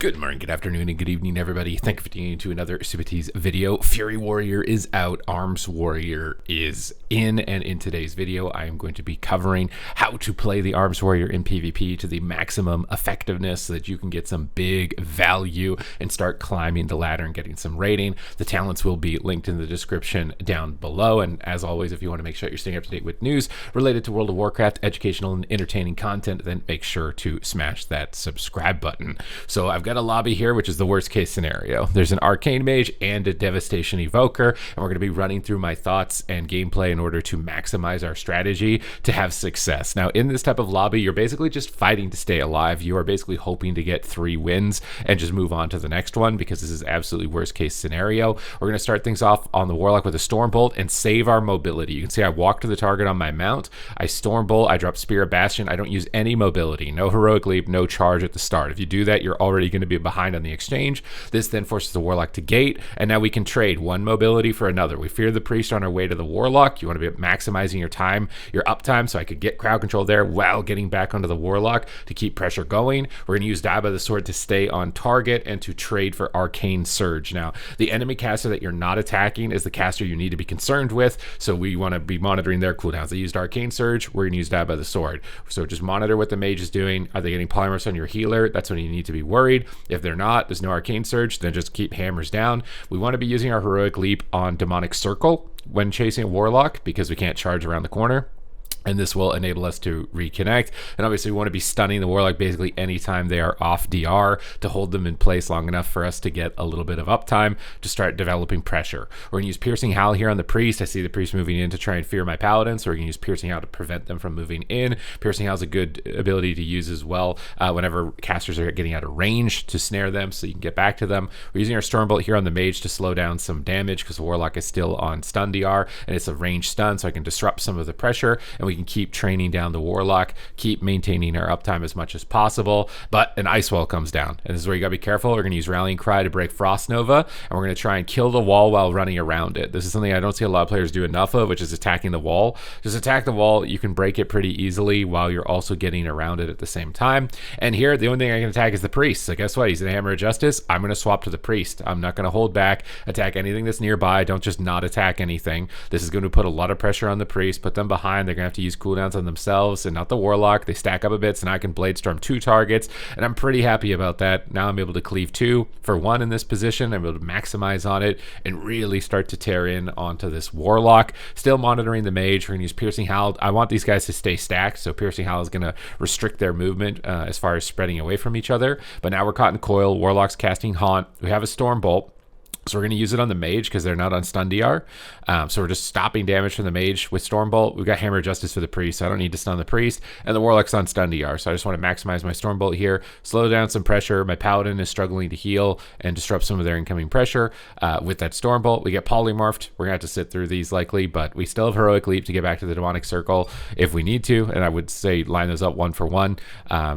Good morning, good afternoon, and good evening, everybody. Thank you for tuning in to another Supatease video. Fury Warrior is out, Arms Warrior is in, and in today's video, I am going to be covering how to play the Arms Warrior in PvP to the maximum effectiveness so that you can get some big value and start climbing the ladder and getting some rating. The talents will be linked in the description down below, and as always, if you want to make sure you're staying up to date with news related to World of Warcraft, educational and entertaining content, then make sure to smash that subscribe button. So I've got a lobby here, which is the worst case scenario. There's an arcane mage and a devastation evoker, and we're going to be running through my thoughts and gameplay in order to maximize our strategy to have success. Now, in this type of lobby, you're basically just fighting to stay alive. You are basically hoping to get 3 wins and just move on to the next one, because this is absolutely worst case scenario. We're going to start things off on the warlock with a stormbolt and save our mobility. You can see I walk to the target on my mount, I stormbolt, I drop spear of bastion. I don't use any mobility, no heroic leap, no charge at the start. If you do that, you're already going to be behind on the exchange. This then forces the warlock to gate, and now we can trade one mobility for another. We fear the priest on our way to the warlock. You want to be maximizing your time, your uptime, so I could get crowd control there while getting back onto the warlock to keep pressure going. We're going to use Die by the Sword to stay on target and to trade for Arcane Surge. Now, the enemy caster that you're not attacking is the caster you need to be concerned with, so we want to be monitoring their cooldowns. They used Arcane Surge, we're going to use Die by the Sword. So just monitor what the mage is doing. Are they getting polymorphs on your healer? That's when you need to be worried. If they're not, there's no Arcane Surge, then just keep hammers down. We want to be using our Heroic Leap on Demonic Circle when chasing a Warlock, because we can't charge around the corner, and this will enable us to reconnect. And obviously we want to be stunning the warlock basically anytime they are off DR to hold them in place long enough for us to get a little bit of uptime to start developing pressure. We're going to use Piercing Howl here on the priest. I see the priest moving in to try and fear my paladin, so we're going to use Piercing Howl to prevent them from moving in. Piercing Howl is a good ability to use as well whenever casters are getting out of range to snare them so you can get back to them. We're using our Stormbolt here on the mage to slow down some damage because the warlock is still on stun DR, and it's a range stun, so I can disrupt some of the pressure, and we can keep training down the warlock, keep maintaining our uptime as much as possible. But an ice wall comes down, and this is where you gotta be careful. We're gonna use Rallying Cry to break Frost Nova, and we're gonna try and kill the wall while running around it. This is something I don't see a lot of players do enough of, which is attacking the wall. Just attack the wall, you can break it pretty easily while you're also getting around it at the same time. And here, the only thing I can attack is the priest. So guess what? He's in a Hammer of Justice. I'm gonna swap to the priest. I'm not gonna hold back, attack anything that's nearby. Don't just not attack anything. This is gonna put a lot of pressure on the priest, put them behind. They're gonna have to use cooldowns on themselves and not the warlock. They stack up a bit, so now I can blade storm 2 targets, and I'm pretty happy about that. Now I'm able to cleave 2 for 1 in this position. I'm able to maximize on it and really start to tear in onto this warlock. Still monitoring the mage. We're gonna use Piercing Howl. I want these guys to stay stacked, so Piercing Howl is gonna restrict their movement as far as spreading away from each other. But now we're caught in coil. Warlock's casting Haunt. We have a Stormbolt, so we're going to use it on the mage because they're not on stun DR. So we're just stopping damage from the mage with Stormbolt. We've got Hammer of Justice for the priest, so I don't need to stun the priest. And the warlock's on stun DR, so I just want to maximize my Stormbolt here, slow down some pressure. My paladin is struggling to heal and disrupt some of their incoming pressure. With that Stormbolt, we get polymorphed. We're going to have to sit through these likely, but we still have Heroic Leap to get back to the Demonic Circle if we need to. And I would say line those up 1 for 1.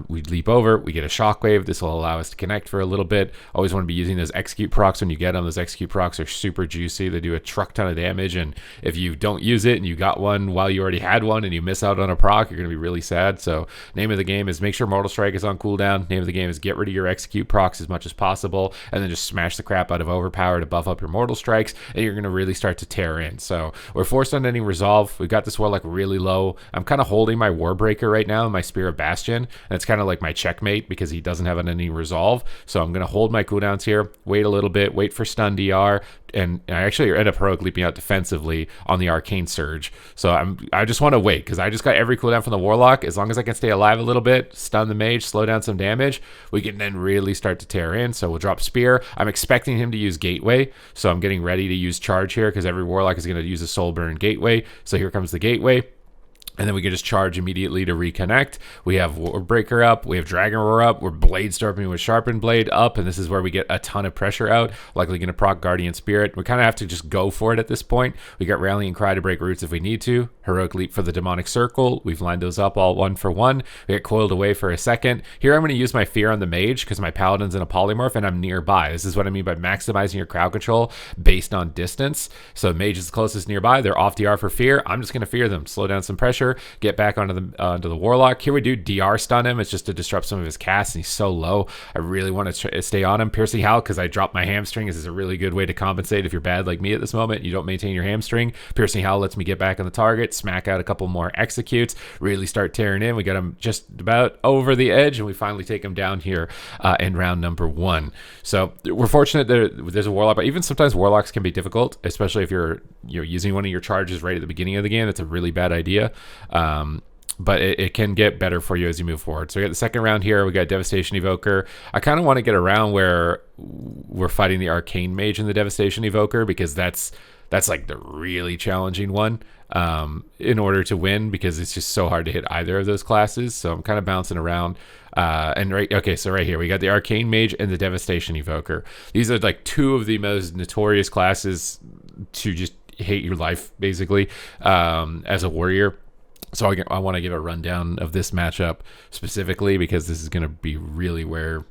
We leap over, we get a Shockwave. This will allow us to connect for a little bit. Always want to be using those execute procs when you get them. Those execute procs are super juicy. They do a truck ton of damage, and if you don't use it and you got one while you already had one and you miss out on a proc, you're going to be really sad. So name of the game is make sure Mortal Strike is on cooldown. Name of the game is get rid of your execute procs as much as possible, and then just smash the crap out of Overpower to buff up your Mortal Strikes, and you're going to really start to tear in. So we're forced on any resolve. We've got this warlock really low. I'm kind of holding my Warbreaker right now, my Spear of Bastion, and it's kind of like my checkmate because he doesn't have any resolve. So I'm going to hold my cooldowns here, wait a little bit, wait for stun DR, and I actually end up heroic leaping out defensively on the Arcane Surge. So I just want to wait because I just got every cooldown from the warlock. As long as I can stay alive a little bit, stun the mage, slow down some damage, we can then really start to tear in. So we'll drop spear. I'm expecting him to use gateway, so I'm getting ready to use charge here because every warlock is going to use a soul burn gateway. So here comes the gateway. And then we can just charge immediately to reconnect. We have Warbreaker up, we have Dragon Roar up, we're Blade Storming with Sharpened Blade up, and this is where we get a ton of pressure out. Likely going to proc Guardian Spirit. We kind of have to just go for it at this point. We got Rallying Cry to break roots if we need to. Heroic Leap for the Demonic Circle. We've lined those up all 1 for 1. We get coiled away for a second. Here I'm going to use my Fear on the Mage because my Paladin's in a Polymorph and I'm nearby. This is what I mean by maximizing your crowd control based on distance. So Mage is the closest nearby. They're off DR for Fear. I'm just going to fear them, slow down some pressure. pressure, get back onto the warlock. Here we do DR stun him. It's just to disrupt some of his casts, and he's so low. I really want to stay on him. Piercing Howl, because I dropped my hamstring. This is a really good way to compensate if you're bad like me at this moment and you don't maintain your hamstring. Piercing Howl lets me get back on the target, smack out a couple more executes, really start tearing in. We got him just about over the edge, and we finally take him down here in round number 1. So we're fortunate that there's a warlock, but even sometimes warlocks can be difficult, especially if you're using one of your charges right at the beginning of the game. That's a really bad idea. But it can get better for you as you move forward. So we got the second round here. We got Devastation Evoker. I kind of want to get around where we're fighting the Arcane Mage and the Devastation Evoker, because that's like the really challenging one in order to win, because it's just so hard to hit either of those classes. So I'm kind of bouncing around. So right here we got the Arcane Mage and the Devastation Evoker. These are like two of the most notorious classes to just hate your life, basically, as a warrior. So I want to give a rundown of this matchup specifically, because this is going to be really where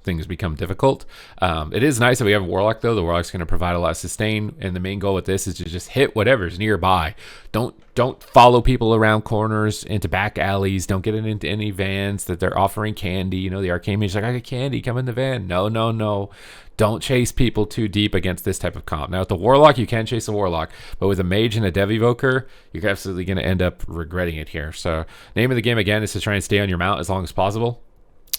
things become difficult. It is nice that we have a Warlock, though. The Warlock's going to provide a lot of sustain, and the main goal with this is to just hit whatever's nearby. Don't follow people around corners, into back alleys. Don't get into any vans that they're offering candy. The Arcane Mage's like, I got candy, come in the van. No. Don't chase people too deep against this type of comp. Now, with the Warlock, you can chase a Warlock, but with a Mage and a Dev Evoker, you're absolutely going to end up regretting it here. So, name of the game, again, is to try and stay on your mount as long as possible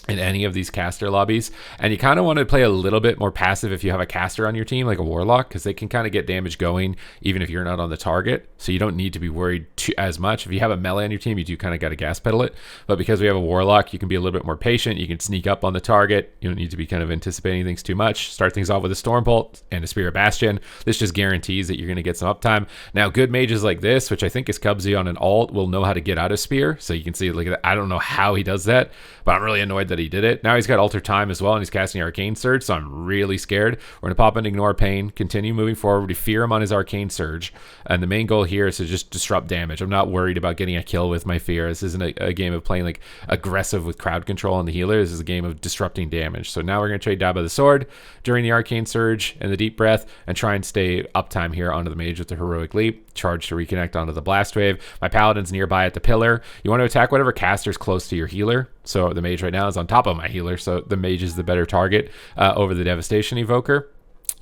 in any of these caster lobbies. And you kind of want to play a little bit more passive if you have a caster on your team, like a Warlock, because they can kind of get damage going even if you're not on the target. So you don't need to be worried as much. If you have a melee on your team, you do kind of got to gas pedal it. But because we have a Warlock, you can be a little bit more patient. You can sneak up on the target. You don't need to be kind of anticipating things too much. Start things off with a Stormbolt and a Spirit Bastion. This just guarantees that you're going to get some uptime. Now, good mages like this, which I think is Cubsy on an alt, will know how to get out of Spear. So you can see, look at that. I don't know how he does that, but I'm really annoyed that he did it. Now he's got Alter Time as well, and he's casting Arcane Surge, so I'm really scared. We're going to pop and Ignore Pain, continue moving forward. We fear him on his Arcane Surge, and the main goal here is to just disrupt damage. I'm not worried about getting a kill with my fear. This isn't a game of playing like aggressive with crowd control on the healer. This is a game of disrupting damage. So now we're going to trade Dab of the Sword during the Arcane Surge and the Deep Breath, and try and stay uptime here onto the Mage with the Heroic Leap. Charge to reconnect onto the Blast Wave. My Paladin's nearby at the pillar. You want to attack whatever caster's close to your healer. So the Mage right now is on top of my healer, so the Mage is the better target over the Devastation Evoker.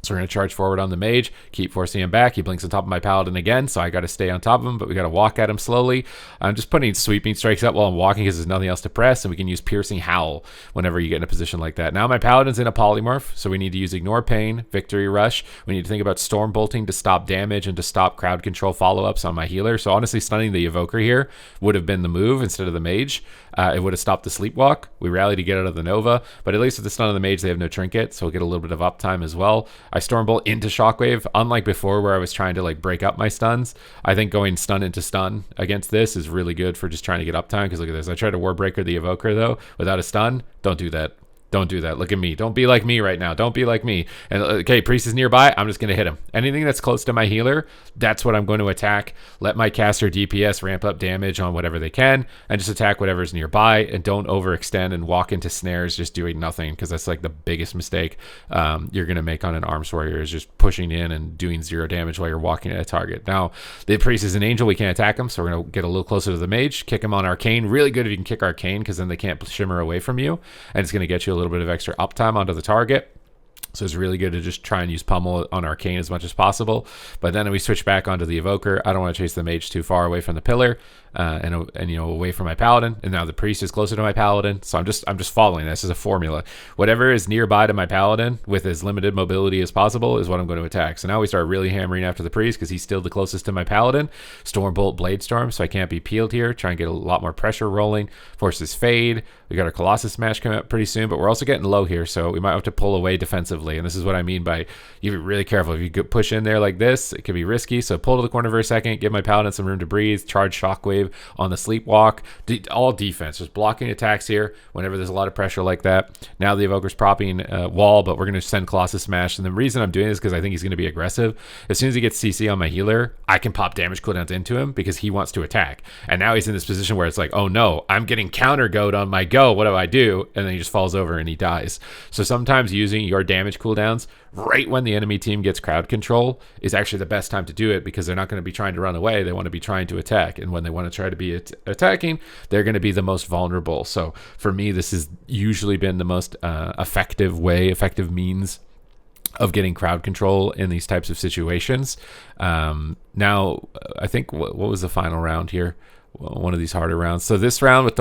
So we're going to charge forward on the Mage, keep forcing him back. He blinks on top of my Paladin again, so I got to stay on top of him, but we got to walk at him slowly. I'm just putting sweeping strikes up while I'm walking because there's nothing else to press, and we can use Piercing Howl whenever you get in a position like that. Now my Paladin's in a polymorph, so we need to use Ignore Pain, Victory Rush. We need to think about Storm Bolting to stop damage and to stop crowd control follow-ups on my healer. So honestly, stunning the Evoker here would have been the move instead of the Mage. It would have stopped the Sleepwalk. We rally to get out of the Nova, but at least with the stun of the Mage, they have no trinket, so we'll get a little bit of uptime as well. I Stormbolt into Shockwave, unlike before where I was trying to like break up my stuns. I think going stun into stun against this is really good for just trying to get uptime, because look at this. I tried to Warbreaker the Evoker though without a stun. Don't do that. Don't do that. Look at me. Don't be like me right now. Don't be like me. And okay, Priest is nearby. I'm just going to hit him. Anything that's close to my healer, that's what I'm going to attack. Let my caster DPS ramp up damage on whatever they can, and just attack whatever's nearby, and don't overextend and walk into snares just doing nothing, because that's like the biggest mistake you're going to make on an Arms Warrior, is just pushing in and doing 0 damage while you're walking at a target. Now, the Priest is an angel. We can't attack him, so we're going to get a little closer to the Mage, kick him on Arcane. Really good if you can kick Arcane, because then they can't shimmer away from you, and it's going to get you a little bit of extra uptime onto the target. So it's really good to just try and use Pummel on Arcane as much as possible. But then we switch back onto the Evoker. I don't want to chase the Mage too far away from the pillar, and away from my Paladin. And now the Priest is closer to my Paladin, so I'm just following this as a formula. Whatever is nearby to my Paladin with as limited mobility as possible is what I'm going to attack. So now we start really hammering after the Priest, because he's still the closest to my Paladin. Stormbolt, Blade Storm, so I can't be peeled here. Try and get a lot more pressure rolling. Forces Fade. We got our Colossus Smash coming up pretty soon, but we're also getting low here, so we might have to pull away defensively. And this is what I mean by you be really careful. If you push in there like this, it can be risky. So pull to the corner for a second, give my Paladin some room to breathe, charge Shockwave on the Sleepwalk. All defense, just blocking attacks here whenever there's a lot of pressure like that. Now the Evoker's propping wall, but we're going to send Colossus Smash. And the reason I'm doing this is because I think he's going to be aggressive. As soon as he gets CC on my healer, I can pop damage cooldowns into him because he wants to attack. And now he's in this position where it's like, oh no, I'm getting counter goad on my go. What do I do? And then he just falls over and he dies. So sometimes using your damage cooldowns right when the enemy team gets crowd control is actually the best time to do it, because they're not going to be trying to run away. They want to be trying to attack. And when they want to try to be attacking, they're going to be the most vulnerable. So for me, this has usually been the most effective means of getting crowd control in these types of situations. Now, I think what was the final round here? One of these harder rounds. So this round with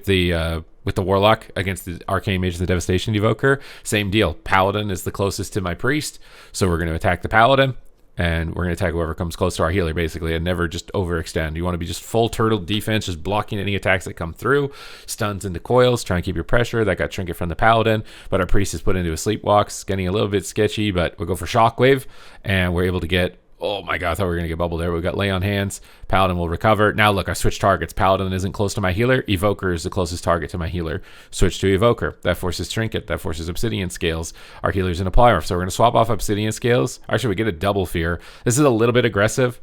the warlock against the arcane mage and the devastation evoker, same deal. Paladin is the closest to my priest, so we're going to attack the paladin, and we're going to attack whoever comes close to our healer, basically, and never just overextend. You want to be just full turtle defense, just blocking any attacks that come through, stuns into coils, try and keep your pressure. That got trinket from the paladin, but our priest is put into a sleepwalk. It's getting a little bit sketchy, but we'll go for shockwave, and we're able to get, oh my god, I thought we were going to get bubbled there. We got lay on hands. Paladin will recover. Now look, I switched targets. Paladin isn't close to my healer. Evoker is the closest target to my healer. Switch to Evoker. That forces Trinket. That forces Obsidian Scales. Our healer's in a polymorph. So we're going to swap off Obsidian Scales. Actually, we get a double fear. This is a little bit aggressive.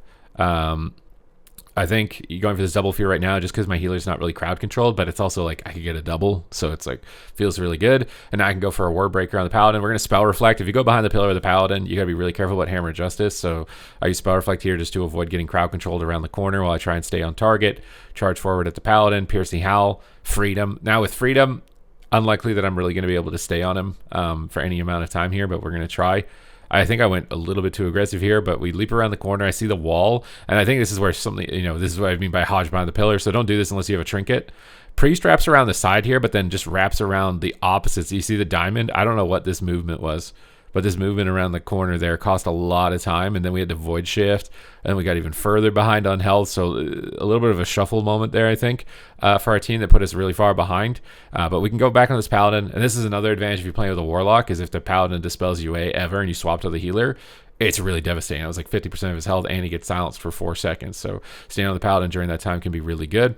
I think you're going for this double fear right now just because my healer's not really crowd controlled, but it's also like I could get a double, so it's like feels really good. And now I can go for a word breaker on the paladin. We're going to spell reflect. If you go behind the pillar of the paladin, you got to be really careful about hammer of justice. So I use spell reflect here just to avoid getting crowd controlled around the corner while I try and stay on target. Charge forward at the paladin, piercing howl, freedom. Now with freedom, unlikely that I'm really going to be able to stay on him for any amount of time here, but we're going to try. I think I went a little bit too aggressive here, but we leap around the corner. I see the wall, and I think this is where something, this is what I mean by hodge behind the pillar. So don't do this unless you have a trinket. Priest wraps around the side here, but then just wraps around the opposites. You see the diamond? I don't know what this movement was, but this movement around the corner there cost a lot of time, and then we had to void shift, and we got even further behind on health, so a little bit of a shuffle moment there, I think, for our team that put us really far behind. But we can go back on this paladin, and this is another advantage if you're playing with a warlock, is if the paladin dispels UA ever and you swap to the healer, it's really devastating. It was like 50% of his health, and he gets silenced for 4 seconds, so staying on the paladin during that time can be really good.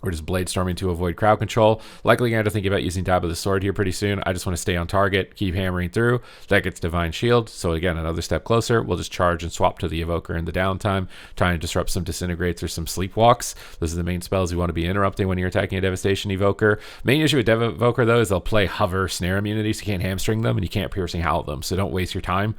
We're just blade storming to avoid crowd control. Likely going to have to think about using Dab of the Sword here pretty soon. I just want to stay on target, keep hammering through. That gets Divine Shield. So again, another step closer. We'll just charge and swap to the Evoker in the downtime, trying to disrupt some Disintegrates or some Sleepwalks. Those are the main spells you want to be interrupting when you're attacking a Devastation Evoker. Main issue with Evoker, though, is they'll play Hover Snare immunity, so you can't hamstring them, and you can't Piercing Howl them, so don't waste your time.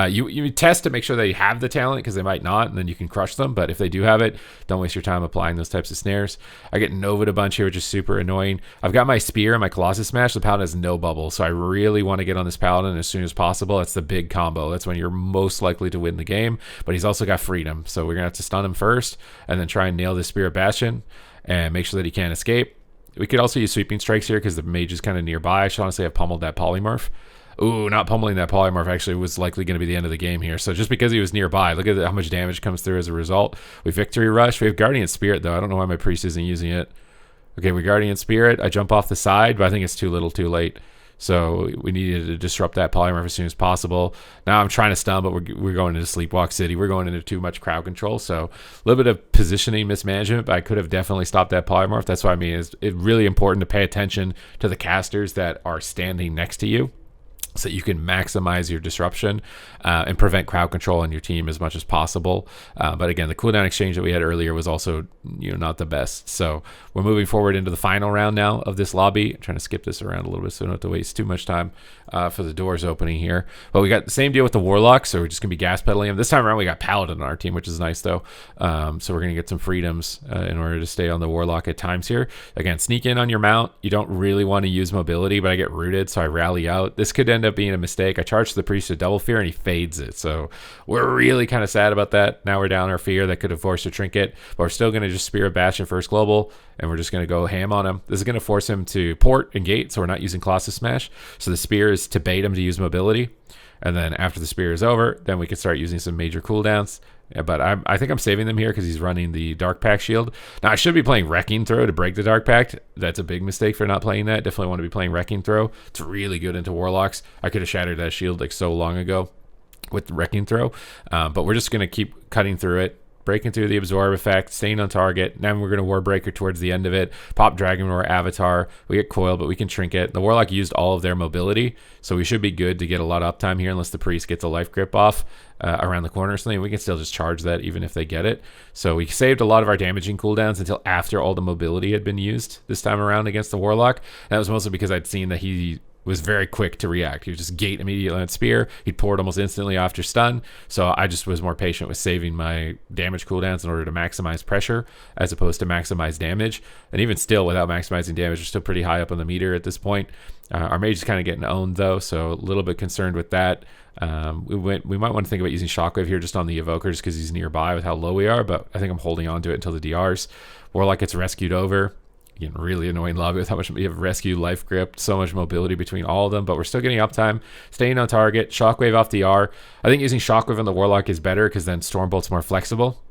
You test to make sure they have the talent, because they might not, and then you can crush them. But if they do have it, don't waste your time applying those types of snares. I get Nova'd a bunch here, which is super annoying. I've got my Spear and my Colossus Smash. The Paladin has no bubble, so I really want to get on this Paladin as soon as possible. That's the big combo. That's when you're most likely to win the game, but he's also got freedom, so we're going to have to stun him first and then try and nail this Spirit Bastion and make sure that he can't escape. We could also use Sweeping Strikes here because the mage is kind of nearby. I should honestly have pummeled that Polymorph. Ooh, not pummeling that polymorph actually was likely going to be the end of the game here. So just because he was nearby, look at how much damage comes through as a result. We Victory Rush. We have Guardian Spirit, though. I don't know why my priest isn't using it. Okay, we Guardian Spirit. I jump off the side, but I think it's too little too late. So we needed to disrupt that polymorph as soon as possible. Now I'm trying to stun, but we're going into Sleepwalk City. We're going into too much crowd control. So a little bit of positioning mismanagement, but I could have definitely stopped that polymorph. That's what I mean. It's really important to pay attention to the casters that are standing next to you, so you can maximize your disruption and prevent crowd control on your team as much as possible. But again, the cooldown exchange that we had earlier was also not the best. So we're moving forward into the final round now of this lobby. I'm trying to skip this around a little bit so I don't have to waste too much time for the doors opening here. But we got the same deal with the Warlock, so we're just going to be gas pedaling him. This time around we got Paladin on our team, which is nice though. So we're going to get some freedoms in order to stay on the Warlock at times here. Again, sneak in on your mount. You don't really want to use mobility, but I get rooted, so I rally out. This could end up being a mistake. I charged the priest to double fear and he fades it, so we're really kind of sad about that. Now we're down our fear that could have forced a trinket, but we're still going to just Spirit Bastion first global, and we're just going to go ham on him. This is going to force him to port and gate, so we're not using Colossus Smash. So the spear is to bait him to use mobility, and then after the spear is over, then we can start using some major cooldowns. Yeah, but I think I'm saving them here because he's running the Dark Pact shield. Now, I should be playing Wrecking Throw to break the Dark Pact. That's a big mistake for not playing that. Definitely want to be playing Wrecking Throw. It's really good into Warlocks. I could have shattered that shield like so long ago with Wrecking Throw. But we're just going to keep cutting through it, breaking through the Absorb effect, staying on target. Now we're going to Warbreaker towards the end of it. Pop Dragon Roar Avatar. We get Coil, but we can Trinket. The Warlock used all of their mobility, so we should be good to get a lot of uptime here unless the Priest gets a life grip off around the corner or something. We can still just charge that even if they get it. So we saved a lot of our damaging cooldowns until after all the mobility had been used this time around against the Warlock. And that was mostly because I'd seen that he was very quick to react. He would just gate immediately on spear. He'd pour it almost instantly after stun. So I just was more patient with saving my damage cooldowns in order to maximize pressure as opposed to maximize damage. And even still, without maximizing damage, we're still pretty high up on the meter at this point. Our mage is kind of getting owned though, so a little bit concerned with that. We might want to think about using Shockwave here just on the Evoker just because he's nearby with how low we are, but I think I'm holding on to it until the DRs. Warlock gets rescued over. Again, really annoying lobby with how much we have rescue, life grip, so much mobility between all of them, but we're still getting uptime, staying on target. Shockwave off DR. I think using Shockwave on the Warlock is better because then Stormbolt's more flexible.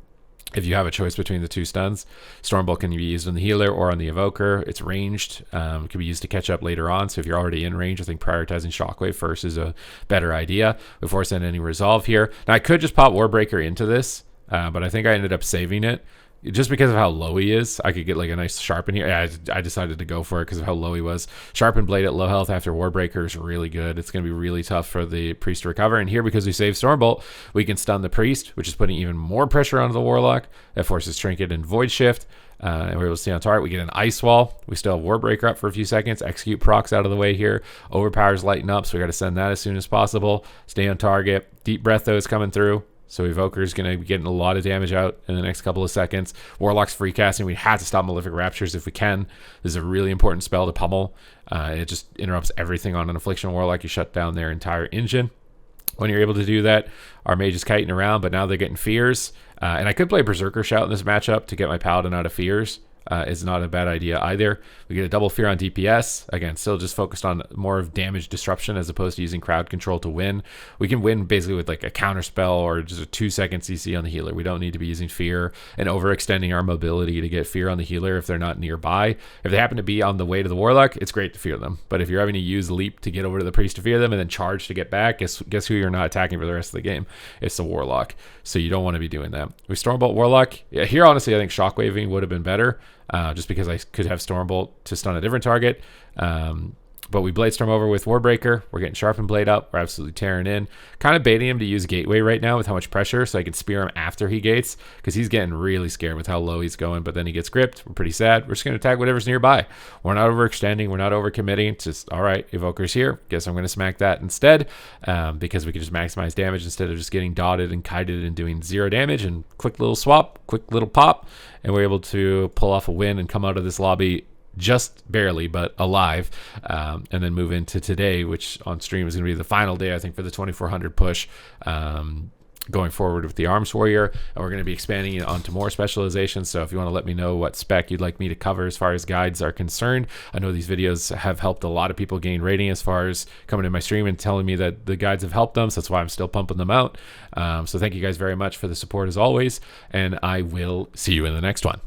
If you have a choice between the two stuns, Stormbolt can be used on the healer or on the Evoker. It's ranged. It can be used to catch up later on. So if you're already in range, I think prioritizing Shockwave first is a better idea before sending any resolve here. Now I could just pop Warbreaker into this, but I think I ended up saving it. Just because of how low he is, I could get like a nice sharpen here. Yeah, I decided to go for it because of how low he was. Sharpen Blade at low health after Warbreaker is really good. It's going to be really tough for the Priest to recover. And here, because we saved Stormbolt, we can stun the Priest, which is putting even more pressure onto the Warlock. That forces Trinket and Void Shift. And we're able to stay on target. We get an Ice Wall. We still have Warbreaker up for a few seconds. Execute procs out of the way here. Overpowers lighten up, so we got to send that as soon as possible. Stay on target. Deep Breath, though, is coming through. So Evoker is going to be getting a lot of damage out in the next couple of seconds. Warlock's free casting. We have to stop Malefic Raptures if we can. This is a really important spell to pummel. It just interrupts everything on an Affliction Warlock. You shut down their entire engine. When you're able to do that, our mage is kiting around, but now they're getting fears. And I could play Berserker Shout in this matchup to get my Paladin out of fears. Is not a bad idea either. We get a double fear on DPS. Again, still just focused on more of damage disruption as opposed to using crowd control to win. We can win basically with like a counter spell or just a 2-second CC on the healer. We don't need to be using fear and overextending our mobility to get fear on the healer if they're not nearby. If they happen to be on the way to the Warlock, it's great to fear them. But if you're having to use leap to get over to the Priest to fear them and then charge to get back, guess who you're not attacking for the rest of the game? It's the Warlock. So you don't want to be doing that. We Stormbolt Warlock. Yeah, here honestly I think Shockwaving would have been better. Just because I could have Stormbolt to stun a different target. But we Blade Storm over with Warbreaker. We're getting Sharpened Blade up. We're absolutely tearing in. Kind of baiting him to use Gateway right now with how much pressure so I can spear him after he gates because he's getting really scared with how low he's going. But then he gets gripped. We're pretty sad. We're just going to attack whatever's nearby. We're not overextending. We're not overcommitting. It's just, all right, Evoker's here. Guess I'm going to smack that instead because we can just maximize damage instead of just getting dotted and kited and doing 0 damage. And quick little swap, quick little pop. And we're able to pull off a win and come out of this lobby just barely, but alive, and then move into today, which on stream is going to be the final day, I think, for the 2400 push. Going forward with the Arms Warrior, and we're going to be expanding it onto more specializations. So if you want to let me know what spec you'd like me to cover as far as guides are concerned, I know these videos have helped a lot of people gain rating as far as coming to my stream and telling me that the guides have helped them. So that's why I'm still pumping them out. So thank you guys very much for the support as always, and I will see you in the next one.